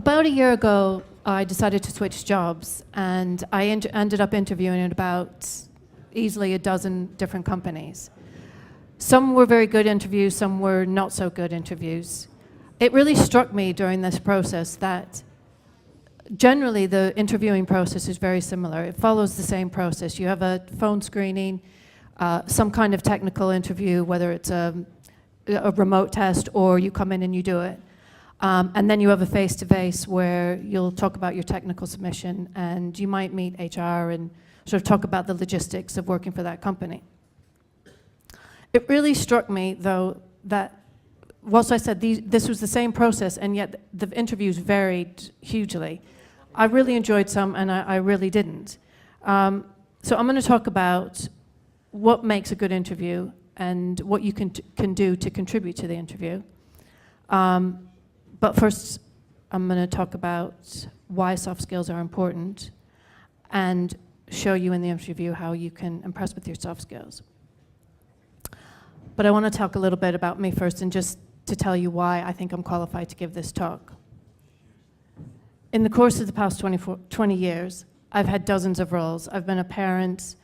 About a year ago, I decided to switch jobs, and I ended up interviewing at about easily a dozen different companies. Some were very good interviews, some were not so good interviews. It really struck me during this process that generally the interviewing process is very similar. It follows the same process. You have a phone screening, some kind of technical interview, whether it's a remote test or you come in and you do it. And then you have a face-to-face where you'll talk about your technical submission, and you might meet HR and sort of talk about the logistics of working for that company. It really struck me, though, that whilst I said this was the same process, and yet the interviews varied hugely. I really enjoyed some, and I really didn't. So I'm going to talk about what makes a good interview and what you can do to contribute to the interview. But first, I'm going to talk about why soft skills are important and show you in the interview how you can impress with your soft skills. But I want to talk a little bit about me first, and just to tell you why I think I'm qualified to give this talk. In the course of the past 20 years, I've had dozens of roles. I've been a parent,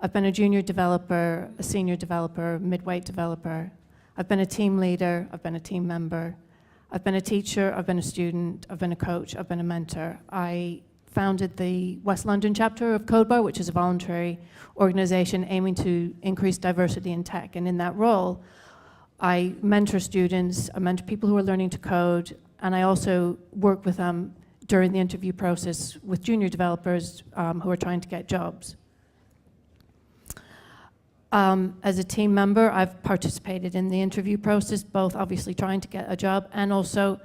I've been a junior developer, a senior developer, mid-weight developer. I've been a team leader, I've been a team member. I've been a teacher, I've been a student, I've been a coach, I've been a mentor. I founded the West London chapter of CodeBar, which is a voluntary organization aiming to increase diversity in tech. And in that role, I mentor students, I mentor people who are learning to code, and I also work with them during the interview process with junior developers who are trying to get jobs. As a team member, I've participated in the interview process, both obviously trying to get a job and also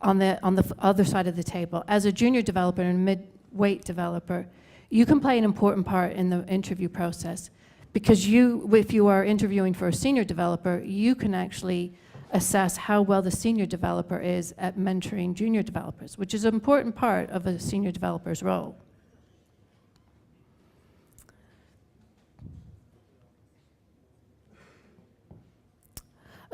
on the other side of the table. As a junior developer and mid-weight developer, you can play an important part in the interview process, because if you are interviewing for a senior developer, you can actually assess how well the senior developer is at mentoring junior developers, which is an important part of a senior developer's role.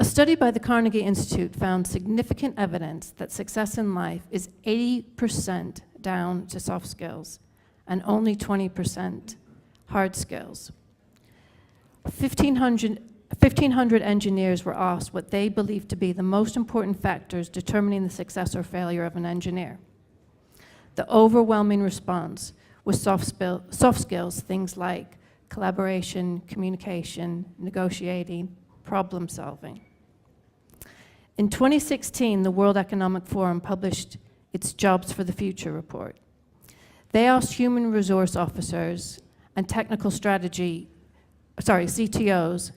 A study by the Carnegie Institute found significant evidence that success in life is 80% down to soft skills and only 20% hard skills. 1,500 engineers were asked what they believed to be the most important factors determining the success or failure of an engineer. The overwhelming response was soft skills, things like collaboration, communication, negotiating, problem solving. In 2016, the World Economic Forum published its Jobs for the Future report. They asked human resource officers and CTOs,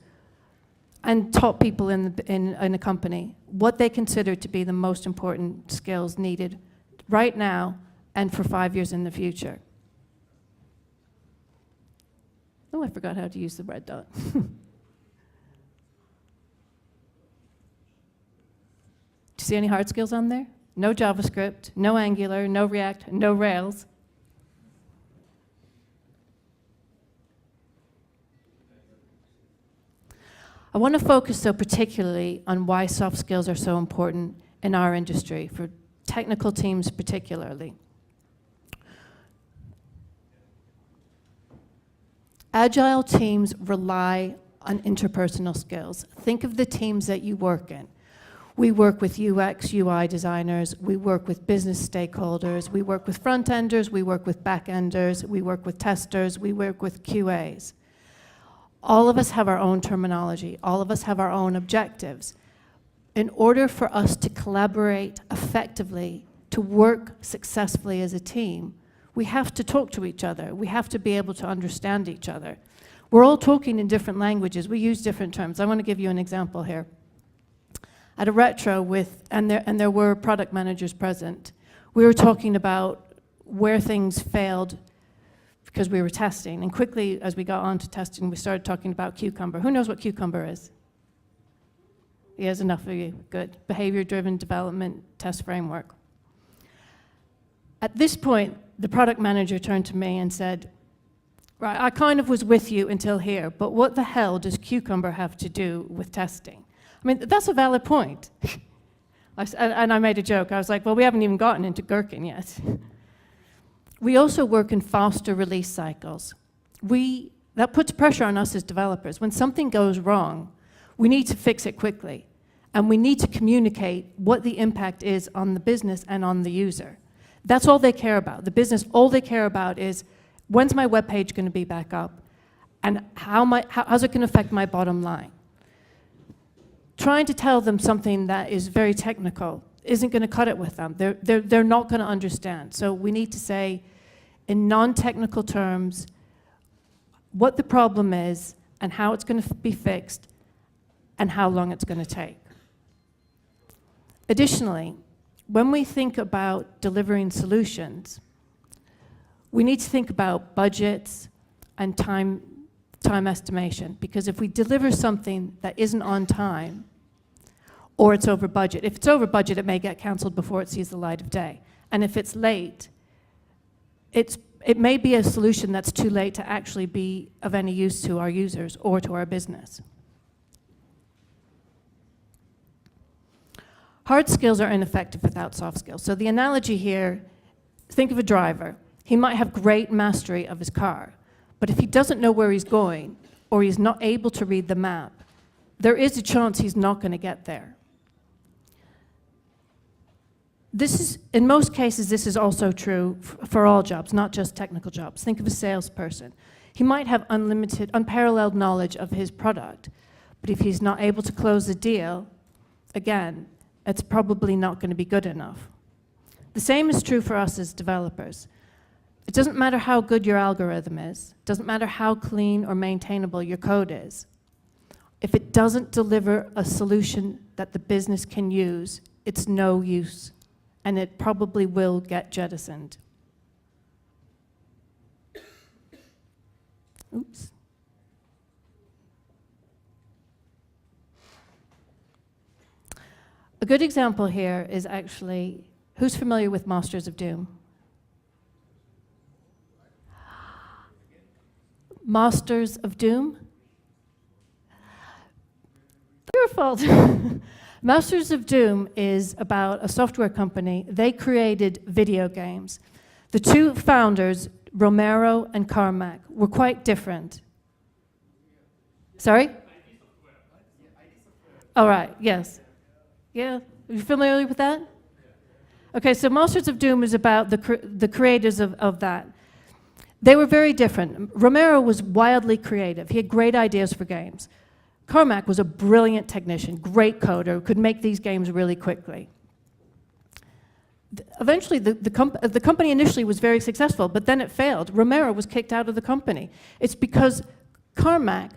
and top people in a company, what they considered to be the most important skills needed right now and for 5 years in the future. Oh, I forgot how to use the red dot. Do you see any hard skills on there? No JavaScript, no Angular, no React, no Rails. I want to focus, though, particularly on why soft skills are so important in our industry, for technical teams particularly. Agile teams rely on interpersonal skills. Think of the teams that you work in. We work with UX, UI designers, we work with business stakeholders, we work with front-enders, we work with back-enders, we work with testers, we work with QAs. All of us have our own terminology, all of us have our own objectives. In order for us to collaborate effectively, to work successfully as a team, we have to talk to each other. We have to be able to understand each other. We're all talking in different languages. We use different terms. I want to give you an example here. At a retro and there were product managers present, we were talking about where things failed because we were testing. And quickly, as we got on to testing, we started talking about Cucumber. Who knows what Cucumber is? Yes, enough of you. Good. Behavior-driven development test framework. At this point, the product manager turned to me and said, right, I kind of was with you until here, but what the hell does Cucumber have to do with testing? I mean, that's a valid point. And I made a joke. I was like, well, we haven't even gotten into gherkin yet. We also work in faster release cycles. That puts pressure on us as developers. When something goes wrong, we need to fix it quickly. And we need to communicate what the impact is on the business and on the user. That's all they care about. The business, all they care about is, when's my web page going to be back up? And how's it going to affect my bottom line? Trying to tell them something that is very technical isn't going to cut it with them. They're not going to understand. So we need to say, in non-technical terms, what the problem is and how it's going to be fixed and how long it's going to take. Additionally, when we think about delivering solutions, we need to think about budgets and time estimation, because if we deliver something that isn't on time, or it's over budget, if it's over budget, it may get canceled before it sees the light of day. And if it's late, it may be a solution that's too late to actually be of any use to our users or to our business. Hard skills are ineffective without soft skills. So the analogy here, think of a driver. He might have great mastery of his car, but if he doesn't know where he's going, or he's not able to read the map, there is a chance he's not going to get there. In most cases, this is also true for all jobs, not just technical jobs. Think of a salesperson. He might have unparalleled knowledge of his product, but if he's not able to close a deal, again, it's probably not going to be good enough. The same is true for us as developers. It doesn't matter how good your algorithm is. It doesn't matter how clean or maintainable your code is. If it doesn't deliver a solution that the business can use, it's no use, and it probably will get jettisoned. Oops. A good example here is actually, who's familiar with Masters of Doom? Masters of Doom? Your fault. Masters of Doom is about a software company. They created video games. The two founders, Romero and Carmack, were quite different. Sorry? All right, yes. Yeah, are you familiar with that? Okay, so Masters of Doom is about the creators of that. They were very different. Romero was wildly creative. He had great ideas for games. Carmack was a brilliant technician, great coder, could make these games really quickly. Eventually, the company initially was very successful, but then it failed. Romero was kicked out of the company. It's because Carmack,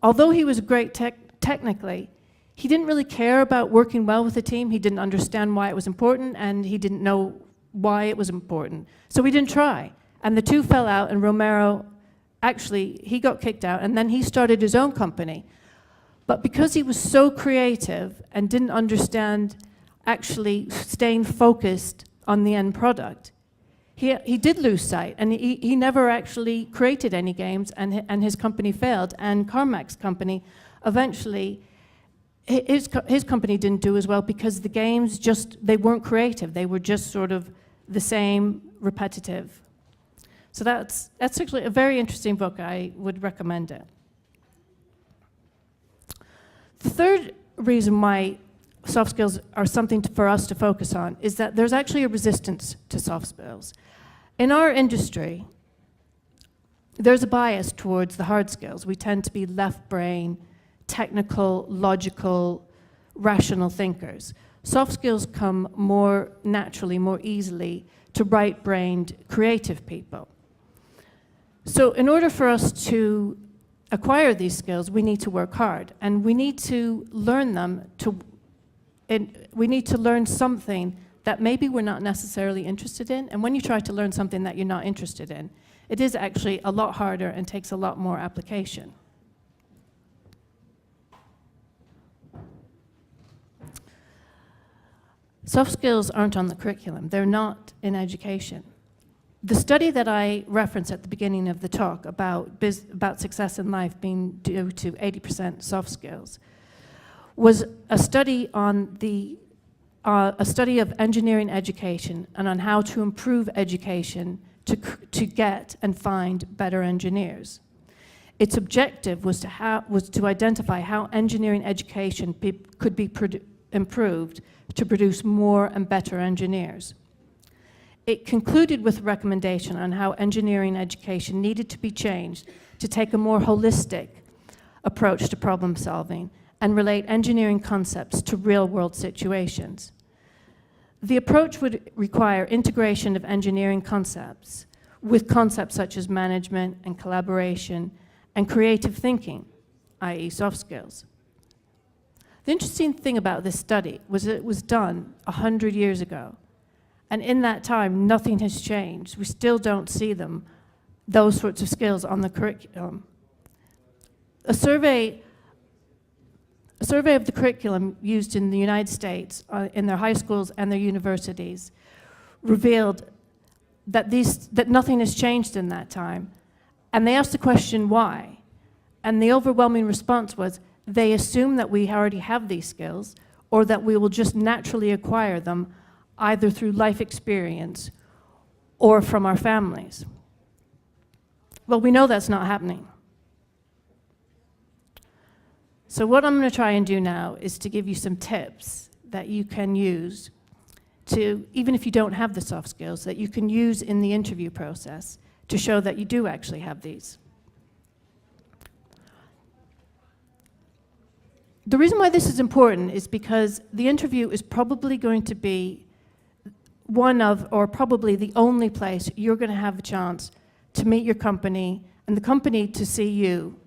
although he was great technically, he didn't really care about working well with the team. He didn't understand why it was important, and he didn't know why it was important. So he didn't try. And the two fell out, and Romero, actually, he got kicked out, and then he started his own company. But because he was so creative and didn't understand actually staying focused on the end product, he did lose sight, and he never actually created any games, and his company failed. And Carmack's company, eventually, his company didn't do as well because the games they weren't creative. They were just sort of the same, repetitive. So that's actually a very interesting book. I would recommend it. The third reason why soft skills are something for us to focus on is that there's actually a resistance to soft skills. In our industry, there's a bias towards the hard skills. We tend to be left brain, technical, logical, rational thinkers. Soft skills come more naturally, more easily to right-brained, creative people. So in order for us to acquire these skills, we need to work hard, and we need to learn them we need to learn something that maybe we're not necessarily interested in. And when you try to learn something that you're not interested in, it is actually a lot harder and takes a lot more application. Soft skills aren't on the curriculum. They're not in education. The study that I referenced at the beginning of the talk about success in life being due to 80% soft skills was a study on the a study of engineering education and on how to improve education to get and find better engineers. Its objective was to identify how engineering education could be improved to produce more and better engineers. It concluded with a recommendation on how engineering education needed to be changed to take a more holistic approach to problem solving and relate engineering concepts to real-world situations. The approach would require integration of engineering concepts with concepts such as management and collaboration and creative thinking, i.e. soft skills. The interesting thing about this study was that it was done 100 years ago. And in that time, nothing has changed. We still don't see those sorts of skills on the curriculum. A survey of the curriculum used in the United States in their high schools and their universities revealed that nothing has changed in that time. And they asked the question, why? And the overwhelming response was, they assume that we already have these skills or that we will just naturally acquire them either through life experience or from our families. Well, we know that's not happening. So what I'm going to try and do now is to give you some tips that you can use to, even if you don't have the soft skills, that you can use in the interview process to show that you do actually have these. The reason why this is important is because the interview is probably going to be one of, or probably the only place you're going to have a chance to meet your company and the company to see you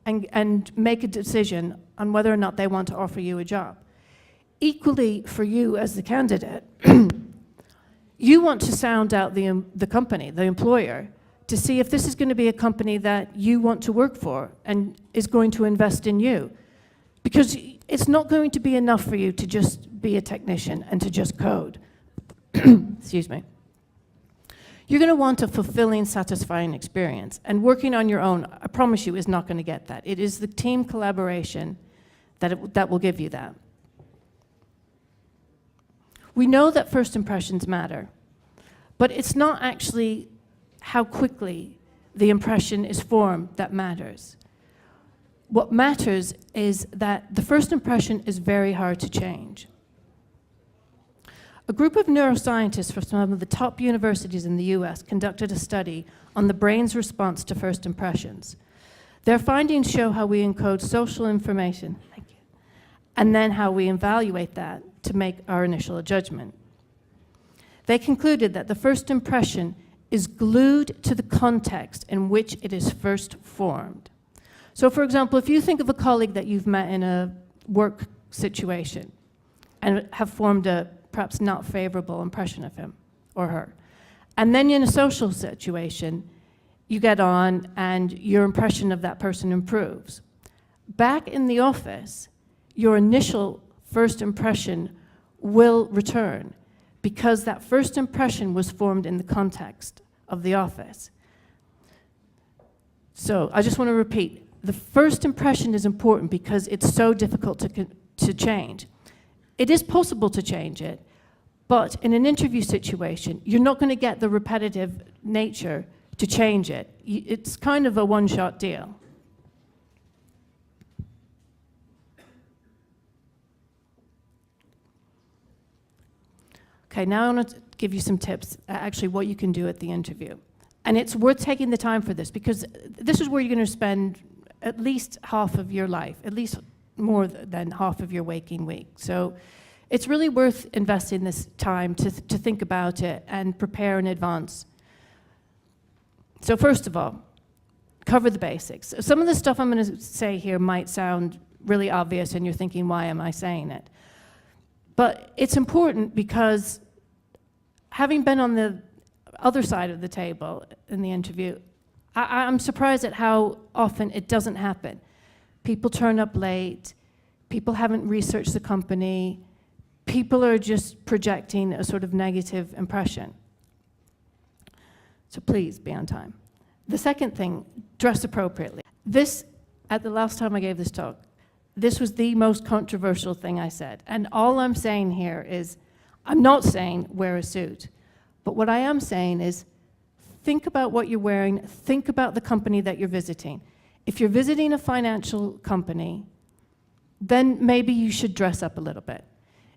and make a decision on whether or not they want to offer you a job. Equally for you as the candidate, you want to sound out the company, the employer, to see if this is going to be a company that you want to work for and is going to invest in you. Because it's not going to be enough for you to just be a technician and to just code. Excuse me. You're going to want a fulfilling, satisfying experience. And working on your own, I promise you, is not going to get that. It is the team collaboration that will give you that. We know that first impressions matter, but it's not actually how quickly the impression is formed that matters. What matters is that the first impression is very hard to change. A group of neuroscientists from some of the top universities in the US conducted a study on the brain's response to first impressions. Their findings show how we encode social information, thank you, and then how we evaluate that to make our initial judgment. They concluded that the first impression is glued to the context in which it is first formed. So for example, if you think of a colleague that you've met in a work situation and have formed a perhaps not favorable impression of him or her, and then in a social situation, you get on and your impression of that person improves. Back in the office, your initial first impression will return because that first impression was formed in the context of the office. So I just want to repeat, the first impression is important because it's so difficult to change. It is possible to change it, but in an interview situation, you're not going to get the repetitive nature to change it. It's kind of a one-shot deal. Okay, now I want to give you some tips, actually what you can do at the interview. And it's worth taking the time for this because this is where you're going to spend at least half of your life, at least more than half of your waking week. So it's really worth investing this time to think about it and prepare in advance. So first of all, cover the basics. Some of the stuff I'm going to say here might sound really obvious and you're thinking, why am I saying it? But it's important because having been on the other side of the table in the interview, I'm surprised at how often it doesn't happen. People turn up late, people haven't researched the company, people are just projecting a sort of negative impression. So please be on time. The second thing, dress appropriately. This, at the last time I gave this talk, this was the most controversial thing I said. And all I'm saying here is, I'm not saying wear a suit, but what I am saying is, think about what you're wearing, think about the company that you're visiting. If you're visiting a financial company, then maybe you should dress up a little bit.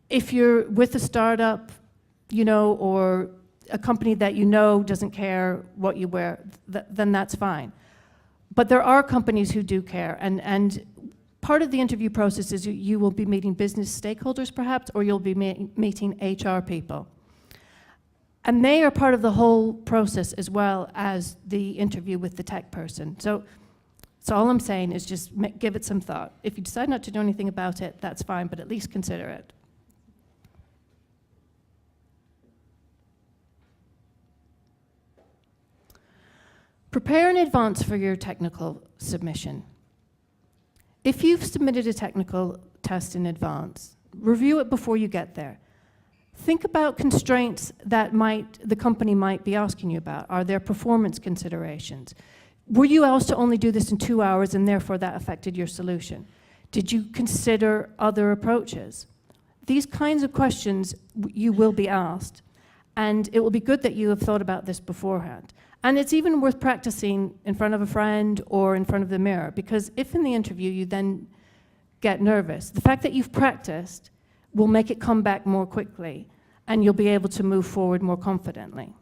If you're with a startup, you know, or a company that you know doesn't care what you wear, then that's fine. But there are companies who do care, and part of the interview process is you will be meeting business stakeholders perhaps, or you'll be meeting HR people. And they are part of the whole process as well as the interview with the tech person. So all I'm saying is just give it some thought. If you decide not to do anything about it, that's fine, but at least consider it. Prepare in advance for your technical submission. If you've submitted a technical test in advance, review it before you get there. Think about constraints that the company might be asking you about. Are there performance considerations? Were you asked to only do this in 2 hours and therefore that affected your solution? Did you consider other approaches? These kinds of questions you will be asked, and it will be good that you have thought about this beforehand. And it's even worth practicing in front of a friend or in front of the mirror, because if in the interview you then get nervous, the fact that you've practiced will make it come back more quickly, and you'll be able to move forward more confidently.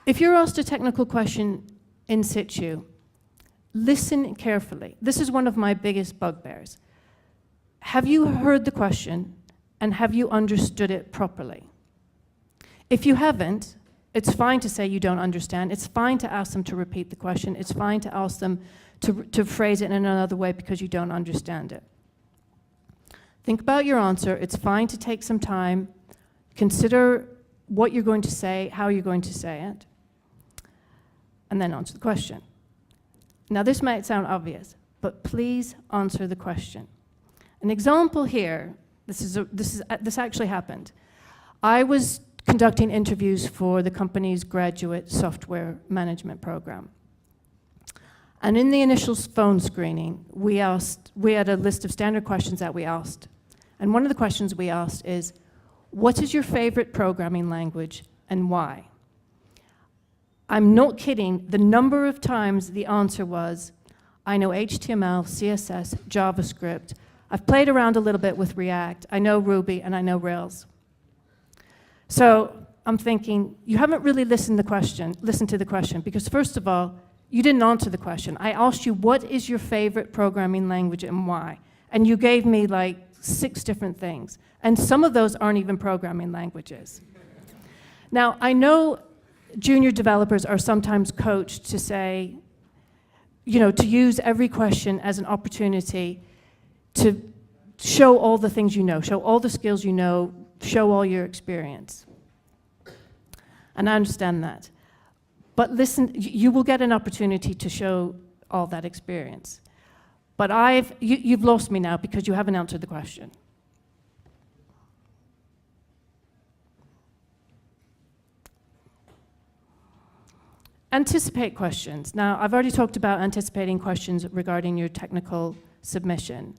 If you're asked a technical question in situ, listen carefully. This is one of my biggest bugbears. Have you heard the question, and have you understood it properly? If you haven't, it's fine to say you don't understand. It's fine to ask them to repeat the question. It's fine to ask them to phrase it in another way because you don't understand it. Think about your answer. It's fine to take some time. Consider what you're going to say, how you're going to say it, and then answer the question. Now, this might sound obvious, but please answer the question. An example here, this actually happened. I was conducting interviews for the company's graduate software management program. And in the initial phone screening, we had a list of standard questions that we asked. And one of the questions we asked is, what is your favorite programming language and why? I'm not kidding, the number of times the answer was, I know HTML, CSS, JavaScript, I've played around a little bit with React, I know Ruby, and I know Rails. So I'm thinking, you haven't really listened to the question, because first of all, you didn't answer the question. I asked you, what is your favorite programming language and why? And you gave me like 6 different things. And some of those aren't even programming languages. Now, I know junior developers are sometimes coached to say, you know, to use every question as an opportunity to show all the things you know, show all the skills you know, show all your experience. And I understand that. But listen, you will get an opportunity to show all that experience. But you've lost me now because you haven't answered the question. Anticipate questions. Now, I've already talked about anticipating questions regarding your technical submission.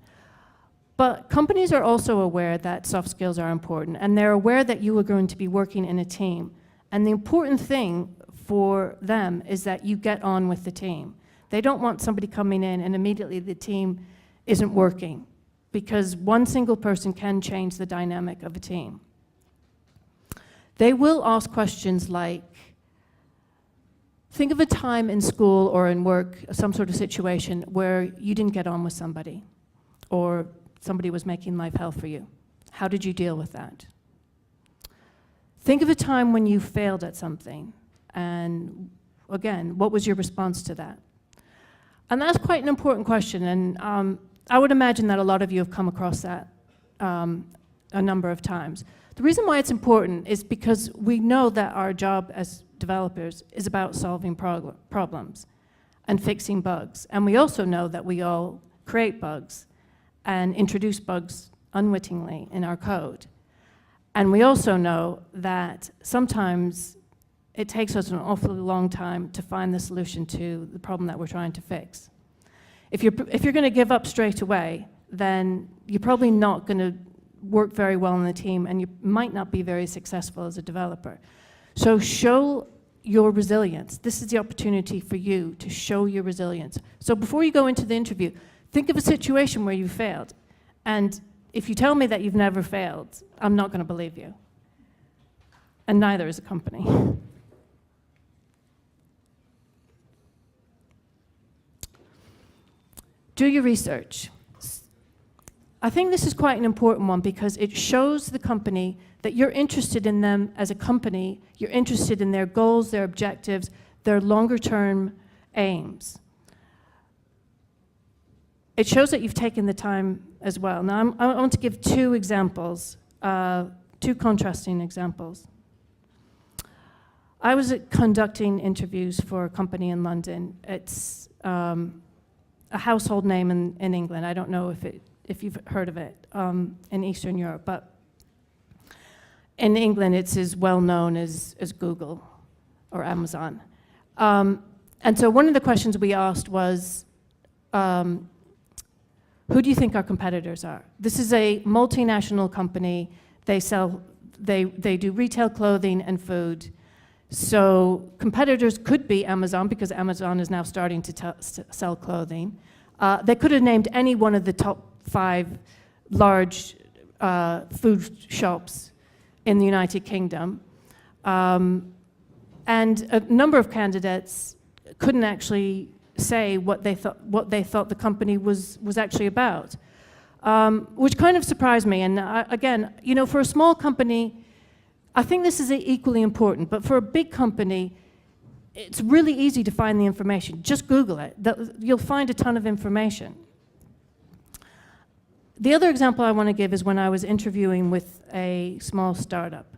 But companies are also aware that soft skills are important, and they're aware that you are going to be working in a team. And the important thing for them is that you get on with the team. They don't want somebody coming in and immediately the team isn't working, because one single person can change the dynamic of a team. They will ask questions like, think of a time in school or in work, some sort of situation where you didn't get on with somebody, or somebody was making life hell for you. How did you deal with that? Think of a time when you failed at something, and again, what was your response to that? And that's quite an important question, and I would imagine that a lot of you have come across that a number of times. The reason why it's important is because we know that our job as developers is about solving problems and fixing bugs. And we also know that we all create bugs and introduce bugs unwittingly in our code. And we also know that sometimes it takes us an awfully long time to find the solution to the problem that we're trying to fix. If you're going to give up straight away, then you're probably not going to work very well in the team, and you might not be very successful as a developer. So show your resilience. This is the opportunity for you to show your resilience. So before you go into the interview, think of a situation where you failed. And if you tell me that you've never failed, I'm not going to believe you. And neither is a company. Do your research. I think this is quite an important one because it shows the company that you're interested in them as a company, you're interested in their goals, their objectives, their longer-term aims. It shows that you've taken the time as well. Now, I want to give two examples, two contrasting examples. I was conducting interviews for a company in London. It's a household name in England. I don't know if you've heard of it in Eastern Europe, but in England it's as well known as Google or Amazon. And so one of the questions we asked was, who do you think our competitors are? This is a multinational company. They do retail clothing and food. So competitors could be Amazon, because Amazon is now starting to sell clothing. They could have named any one of the top 5 large food shops in the United Kingdom. And a number of candidates couldn't actually say what they thought the company was actually about, which kind of surprised me. And again, you know, for a small company, I think this is equally important, but for a big company, it's really easy to find the information. Just Google it. You'll find a ton of information. The other example I want to give is when I was interviewing with a small startup.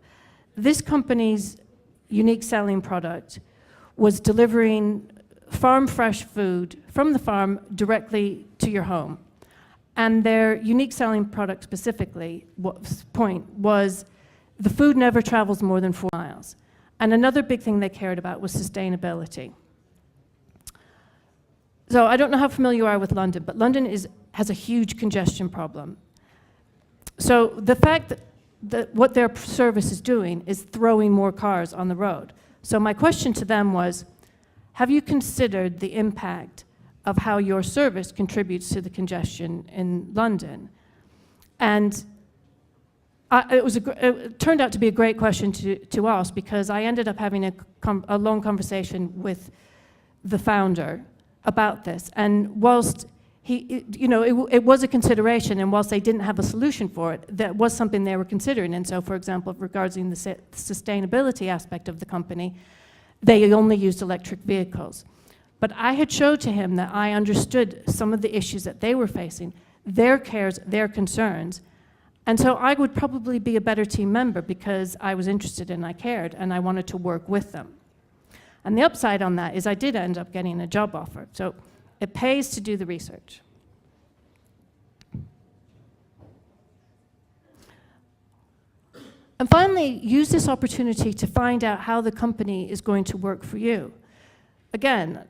This company's unique selling product was delivering farm-fresh food from the farm directly to your home. And their unique selling product specifically, point was, the food never travels more than 4 miles. And another big thing they cared about was sustainability. So I don't know how familiar you are with London, but London has a huge congestion problem. So the fact that what their service is doing is throwing more cars on the road. So my question to them was, have you considered the impact of how your service contributes to the congestion in London? And it turned out to be a great question to ask, because I ended up having a long conversation with the founder about this. And whilst it was a consideration, and whilst they didn't have a solution for it, that was something they were considering. And so, for example, regarding the sustainability aspect of the company, they only used electric vehicles. But I had showed to him that I understood some of the issues that they were facing, their cares, their concerns. And so I would probably be a better team member because I was interested and I cared and I wanted to work with them. And the upside on that is I did end up getting a job offer. So it pays to do the research. And finally, use this opportunity to find out how the company is going to work for you. Again,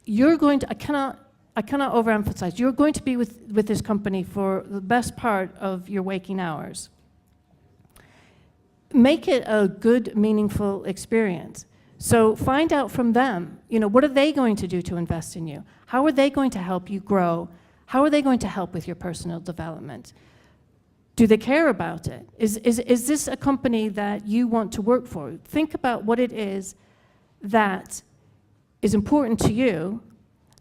I cannot overemphasize, you're going to be with this company for the best part of your waking hours. Make it a good, meaningful experience. So find out from them, what are they going to do to invest in you? How are they going to help you grow? How are they going to help with your personal development? Do they care about it? Is this a company that you want to work for? Think about what it is that is important to you,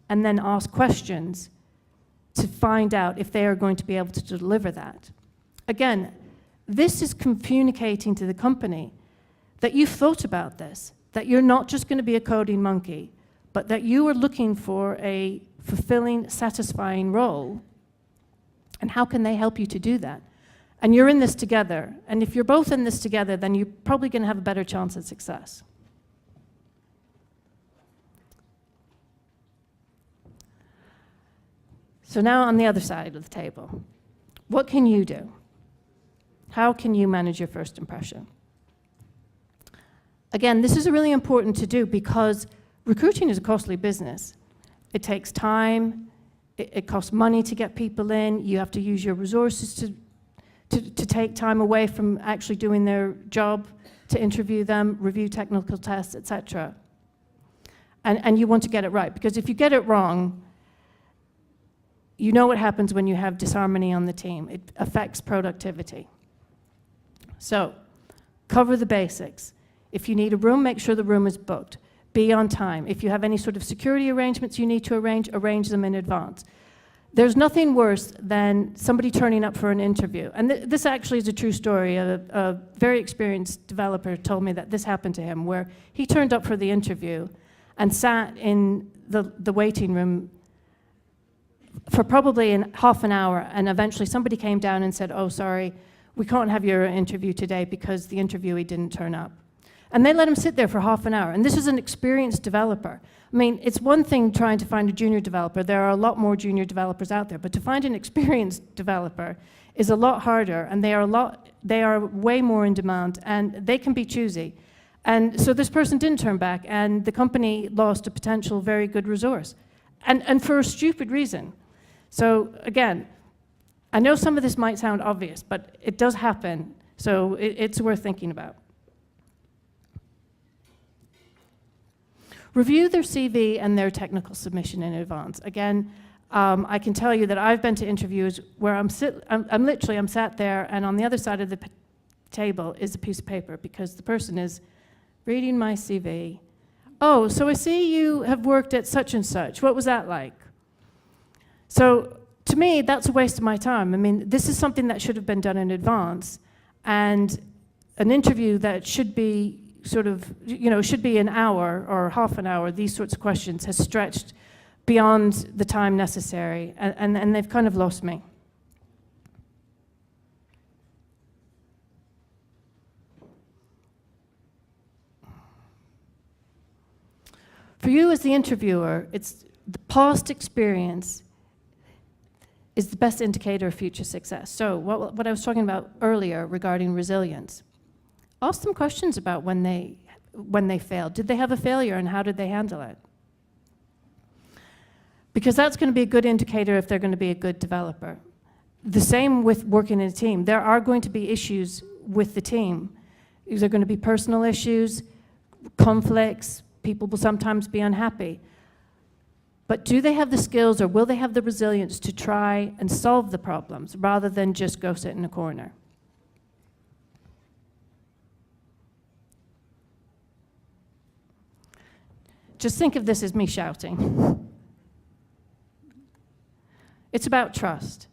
and then ask questions to find out if they are going to be able to deliver that. Again, this is communicating to the company that you've thought about this, that you're not just going to be a coding monkey, but that you are looking for a fulfilling, satisfying role, and how can they help you to do that? And you're in this together, and if you're both in this together, then you're probably going to have a better chance at success. So now on the other side of the table, what can you do? How can you manage your first impression? Again, this is really important to do because recruiting is a costly business. It takes time, It costs money to get people in. You have to use your resources to take time away from actually doing their job, to interview them, review technical tests, etc. And you want to get it right, because if you get it wrong, you know what happens when you have disharmony on the team. It affects productivity. So, cover the basics. If you need a room, make sure the room is booked. Be on time. If you have any sort of security arrangements you need to arrange them in advance. There's nothing worse than somebody turning up for an interview. And this actually is a true story. A very experienced developer told me that this happened to him, where he turned up for the interview and sat in the waiting room for probably half an hour, and eventually somebody came down and said, "Oh, sorry, we can't have your interview today because the interviewee didn't turn up." And they let him sit there for half an hour. And this is an experienced developer. I mean, it's one thing trying to find a junior developer. There are a lot more junior developers out there. But to find an experienced developer is a lot harder, and they are way more in demand, and they can be choosy. And so this person didn't turn back, and the company lost a potential very good resource. And for a stupid reason. So again, I know some of this might sound obvious, but it does happen. So it's worth thinking about. Review their CV and their technical submission in advance. Again, I can tell you that I've been to interviews where I'm sat there, and on the other side of the table is a piece of paper, because the person is reading my CV. "Oh, so I see you have worked at such and such. What was that like?" So to me, that's a waste of my time. I mean, this is something that should have been done in advance, and an interview that should be should be an hour or half an hour, these sorts of questions, has stretched beyond the time necessary, and they've kind of lost me. For you as the interviewer, it's the past experience is the best indicator of future success. So what I was talking about earlier regarding resilience. Ask them questions about when they failed. Did they have a failure, and how did they handle it? Because that's going to be a good indicator if they're going to be a good developer. The same with working in a team. There are going to be issues with the team. There are going to be personal issues, conflicts, people will sometimes be unhappy. But do they have the skills, or will they have the resilience to try and solve the problems rather than just go sit in a corner? Just think of this as me shouting. It's about trust.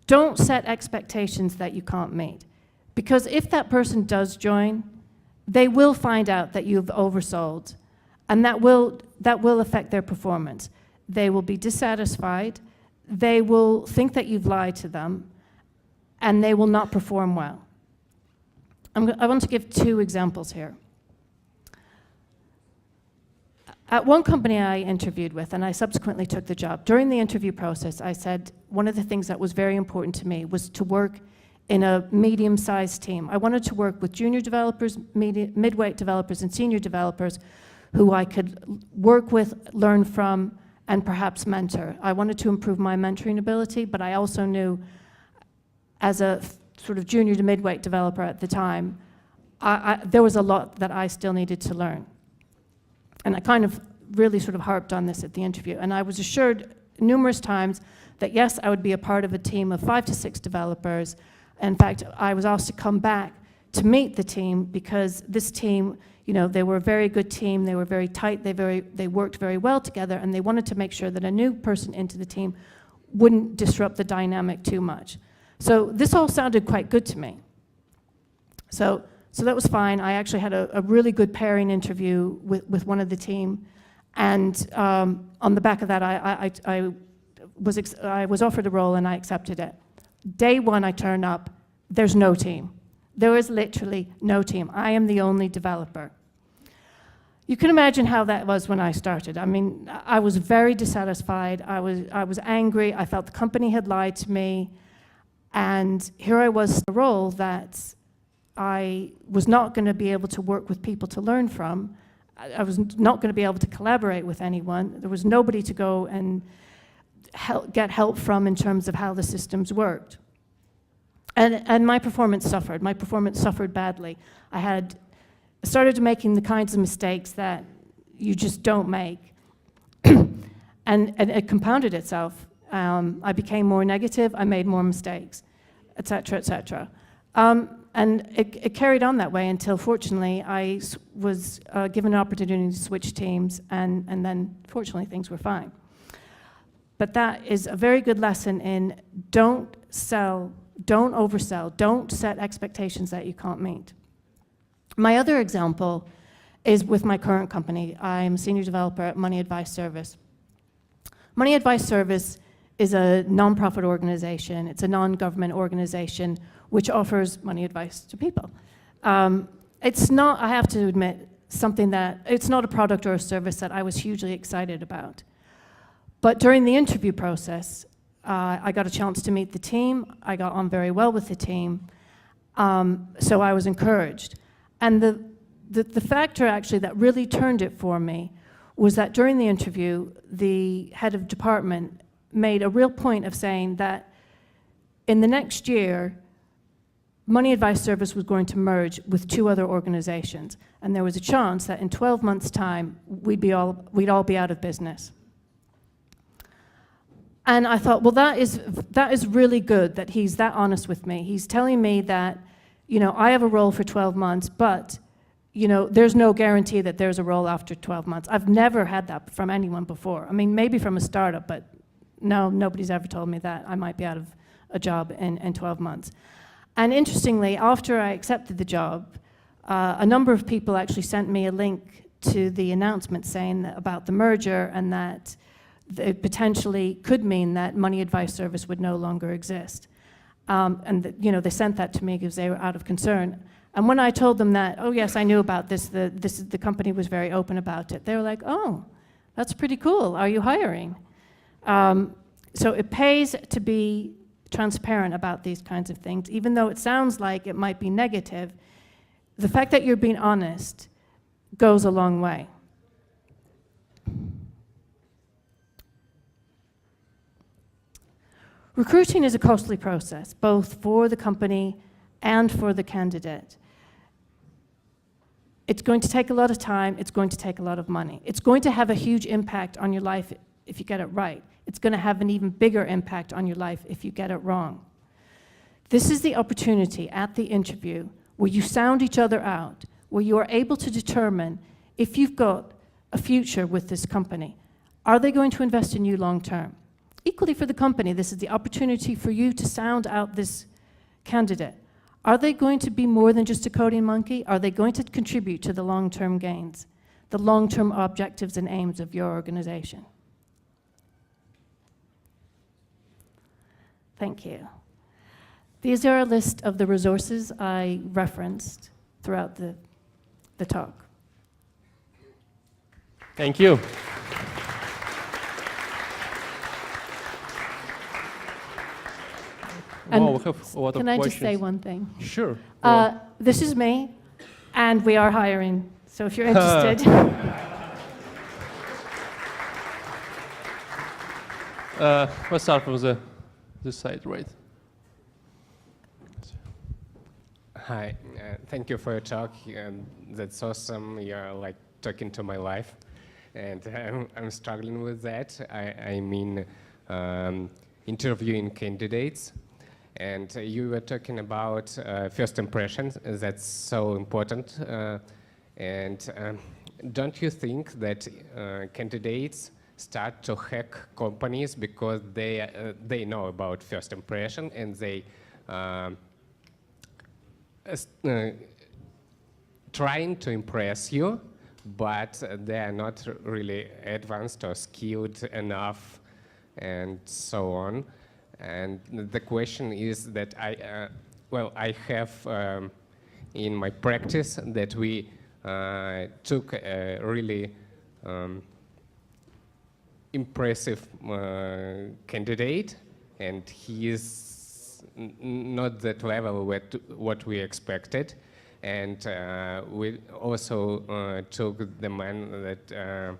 Don't set expectations that you can't meet. Because if that person does join, they will find out that you've oversold, and that will affect their performance. They will be dissatisfied, they will think that you've lied to them, and they will not perform well. I want to give 2 examples here. At one company I interviewed with, and I subsequently took the job, during the interview process, I said one of the things that was very important to me was to work in a medium-sized team. I wanted to work with junior developers, mid-weight developers, and senior developers who I could work with, learn from, and perhaps mentor. I wanted to improve my mentoring ability, but I also knew, as a sort of junior to mid-weight developer at the time, there was a lot that I still needed to learn. And I kind of really sort of harped on this at the interview. And I was assured numerous times that yes, I would be a part of a team of 5 to 6 developers. In fact, I was asked to come back to meet the team, because this team, they were a very good team, they were very tight, they worked very well together, and they wanted to make sure that a new person into the team wouldn't disrupt the dynamic too much. So this all sounded quite good to me. So that was fine. I actually had a really good pairing interview with one of the team, and on the back of that, I was offered a role and I accepted it. Day 1, I turn up, there's no team. There is literally no team. I am the only developer. You can imagine how that was when I started. I mean, I was very dissatisfied. I was angry. I felt the company had lied to me, and here I was in a role that I was not going to be able to work with people to learn from. I was not going to be able to collaborate with anyone. There was nobody to go and get help from in terms of how the systems worked. And my performance suffered. My performance suffered badly. I started making the kinds of mistakes that you just don't make. And it compounded itself. I became more negative, I made more mistakes, et cetera, et cetera. And it carried on that way until, fortunately, I was given an opportunity to switch teams, and then, fortunately, things were fine. But that is a very good lesson in don't oversell, don't set expectations that you can't meet. My other example is with my current company. I'm a senior developer at Money Advice Service. Money Advice Service is a nonprofit organization. It's a non-government organization which offers money advice to people. It's not, I have to admit, it's not a product or a service that I was hugely excited about. But during the interview process, I got a chance to meet the team. I got on very well with the team. So I was encouraged. And the factor actually that really turned it for me was that during the interview, the head of department made a real point of saying that in the next year, Money Advice Service was going to merge with 2 other organizations. And there was a chance that in 12 months' time, we'd all be out of business. And I thought, well, that is really good that he's that honest with me. He's telling me that, you know, I have a role for 12 months, but, you know, there's no guarantee that there's a role after 12 months. I've never had that from anyone before. I mean, maybe from a startup, but no, nobody's ever told me that I might be out of a job in 12 months. And interestingly, after I accepted the job, a number of people actually sent me a link to the announcement saying about the merger, and that it potentially could mean that Money Advice Service would no longer exist. And you know, they sent that to me because they were out of concern. And when I told them that, oh yes, I knew about this, the company was very open about it, they were like, oh, that's pretty cool, are you hiring? So it pays to be transparent about these kinds of things, even though it sounds like it might be negative. The fact that you're being honest goes a long way. Recruiting is a costly process, both for the company and for the candidate. It's going to take a lot of time, it's going to take a lot of money. It's going to have a huge impact on your life if you get it right. It's going to have an even bigger impact on your life if you get it wrong. This is the opportunity at the interview where you sound each other out, where you are able to determine if you've got a future with this company. Are they going to invest in you long term? Equally for the company, this is the opportunity for you to sound out this candidate. Are they going to be more than just a coding monkey? Are they going to contribute to the long-term gains, the long-term objectives and aims of your organization? Thank you. These are a list of the resources I referenced throughout the talk. Thank you. And wow, we have a lot of can I questions. just say one thing? Sure. This is me, and we are hiring. So if you're interested. Let's start from this side, right? Hi, thank you for your talk. That's awesome. You're like talking to my life, and I'm struggling with that. I mean, interviewing candidates. And you were talking about first impressions. That's so important. And don't you think that candidates start to hack companies because they know about first impression, and they trying to impress you, but they are not really advanced or skilled enough, and so on. And the question is that I have in my practice that we took a really impressive candidate, and he is not that level what we expected. And we also took the man that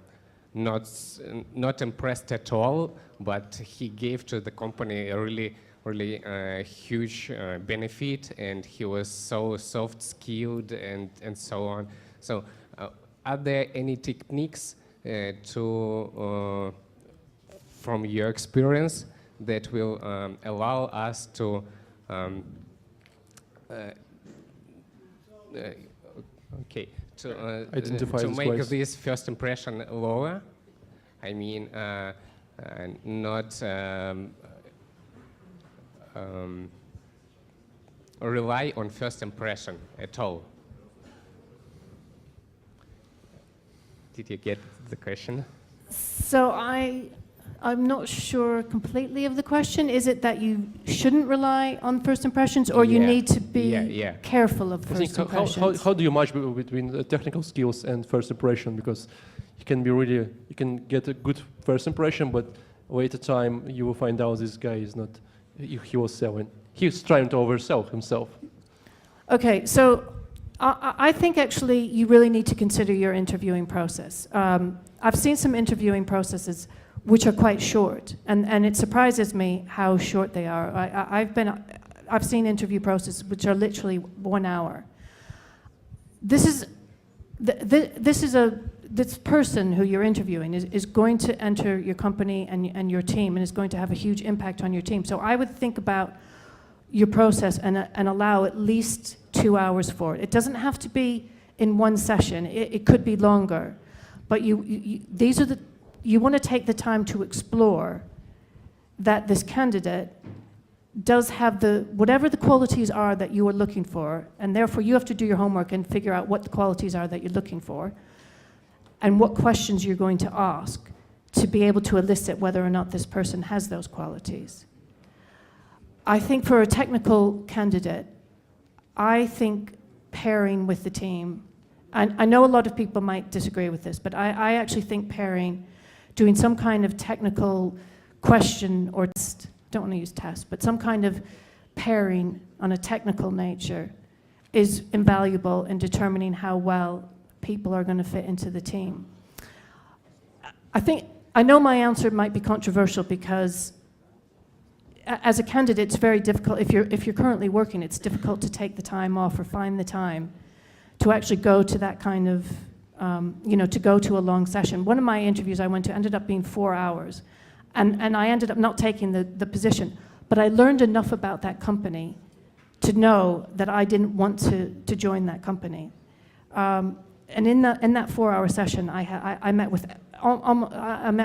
not impressed at all, but he gave to the company a really huge benefit, and he was so soft-skilled and so on. So are there any techniques from your experience that will allow us to identify to this make place. this first impression lower? I mean, not rely on first impression at all. Did you get the question? So I'm not sure completely of the question. Is it that you shouldn't rely on first impressions, or you need to be careful of I think first impressions? how do you match between the technical skills and first impression? Because you can get a good first impression, but later time you will find out this guy is not, he was selling. He's trying to oversell himself. Okay, so I think actually you really need to consider your interviewing process. I've seen some interviewing processes which are quite short, and it surprises me how short they are. I've seen interview processes which are literally 1 hour. This person who you're interviewing is going to enter your company and your team, and is going to have a huge impact on your team. So I would think about your process and allow at least 2 hours for it. It doesn't have to be in one session. It could be longer, but you want to take the time to explore that this candidate does have whatever the qualities are that you are looking for, and therefore you have to do your homework and figure out what the qualities are that you're looking for and what questions you're going to ask to be able to elicit whether or not this person has those qualities. I think for a technical candidate, I think pairing with the team, and I know a lot of people might disagree with this, but I actually think pairing, doing some kind of technical question or test, don't want to use test, but some kind of pairing on a technical nature is invaluable in determining how well people are going to fit into the team. I know my answer might be controversial because as a candidate, it's very difficult. If you're currently working, it's difficult to take the time off or find the time to actually go to that kind of, to go to a long session. One of my interviews I went to ended up being 4 hours, and I ended up not taking the position. But I learned enough about that company to know that I didn't want to join that company. And in that 4-hour session, I met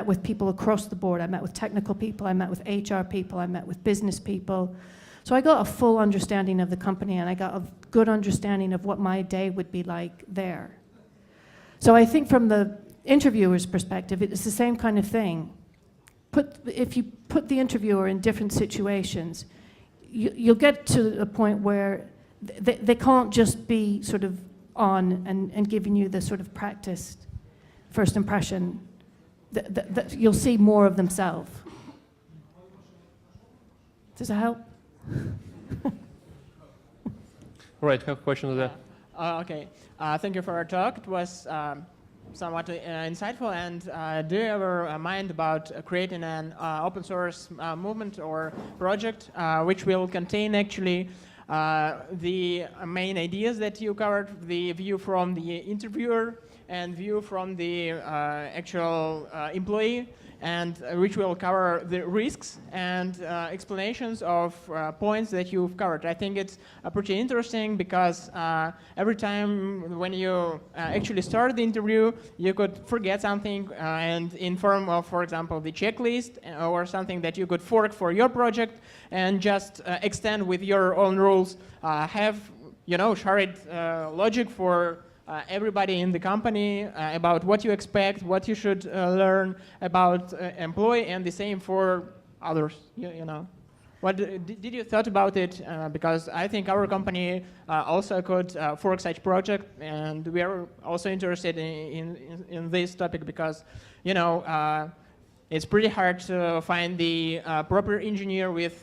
with people across the board. I met with technical people, I met with HR people, I met with business people. So I got a full understanding of the company, and I got a good understanding of what my day would be like there. So I think from the interviewer's perspective, it's the same kind of thing. If you put the interviewer in different situations, you'll get to a point where they can't just be sort of on and giving you the sort of practiced first impression. You'll see more of themselves. Does that help? Right, have a question on that. Okay, thank you for your talk. It was somewhat insightful. And do you ever mind about creating an open source movement or project which will contain actually the main ideas that you covered, the view from the interviewer and view from the actual employee, and which will cover the risks and explanations of points that you've covered. I think it's pretty interesting because every time when you actually start the interview, you could forget something and in form of, for example, the checklist or something that you could fork for your project and just extend with your own rules, have shared logic for everybody in the company about what you expect, what you should learn about employee, and the same for others. What did you thought about it? Because I think our company also could fork such project, and we are also interested in this topic because it's pretty hard to find the proper engineer with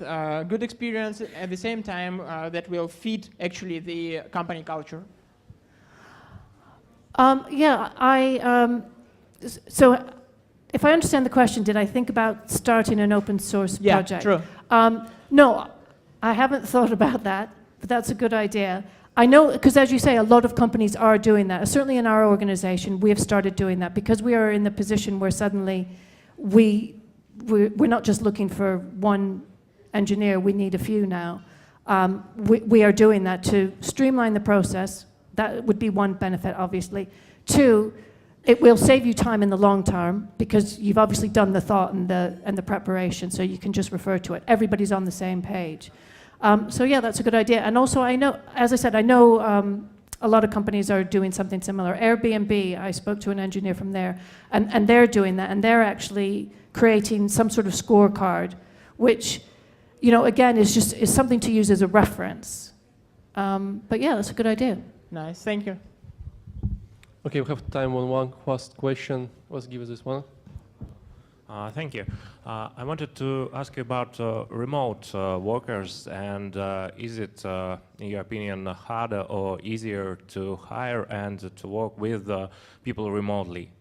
good experience at the same time that will fit actually the company culture. So if I understand the question, did I think about starting an open source Yeah, project? true. No, I haven't thought about that, but that's a good idea. I know, because as you say, a lot of companies are doing that. Certainly in our organization, we have started doing that because we are in the position where suddenly we're not just looking for one engineer, we need a few now. We are doing that to streamline the process. That would be one benefit, obviously. Two, it will save you time in the long term because you've obviously done the thought and the preparation, so you can just refer to it. Everybody's on the same page. So yeah, that's a good idea. And also, I know, as I said, I know a lot of companies are doing something similar. Airbnb, I spoke to an engineer from there, and they're doing that, and they're actually creating some sort of scorecard, which, you know, again, is something to use as a reference. But yeah, that's a good idea. Nice, thank you. Okay, we have time for one last question. Let's give us this one. Thank you. I wanted to ask you about remote workers, and is it, in your opinion, harder or easier to hire and to work with people remotely?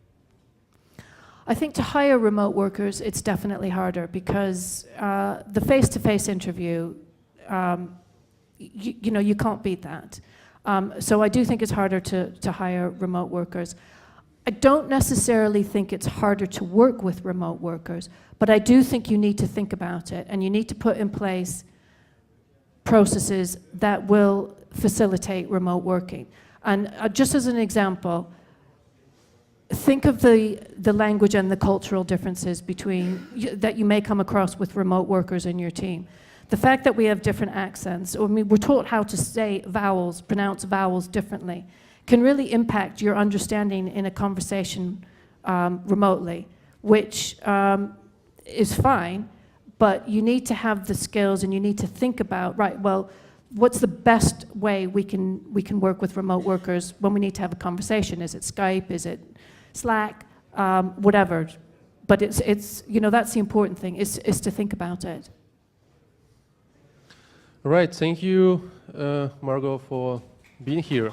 I think to hire remote workers, it's definitely harder because the face-to-face interview, you know, you can't beat that. So I do think it's harder to hire remote workers. I don't necessarily think it's harder to work with remote workers, but I do think you need to think about it, and you need to put in place processes that will facilitate remote working. And just as an example, think of the language and the cultural differences that you may come across with remote workers in your team. The fact that we have different accents, or I mean, we're taught how to say vowels, pronounce vowels differently, can really impact your understanding in a conversation remotely, which is fine, but you need to have the skills and you need to think about, right, well, what's the best way we can work with remote workers when we need to have a conversation? Is it Skype? Is it Slack? Whatever. But it's you know, that's the important thing, is to think about it. All right, thank you, Margo, for being here.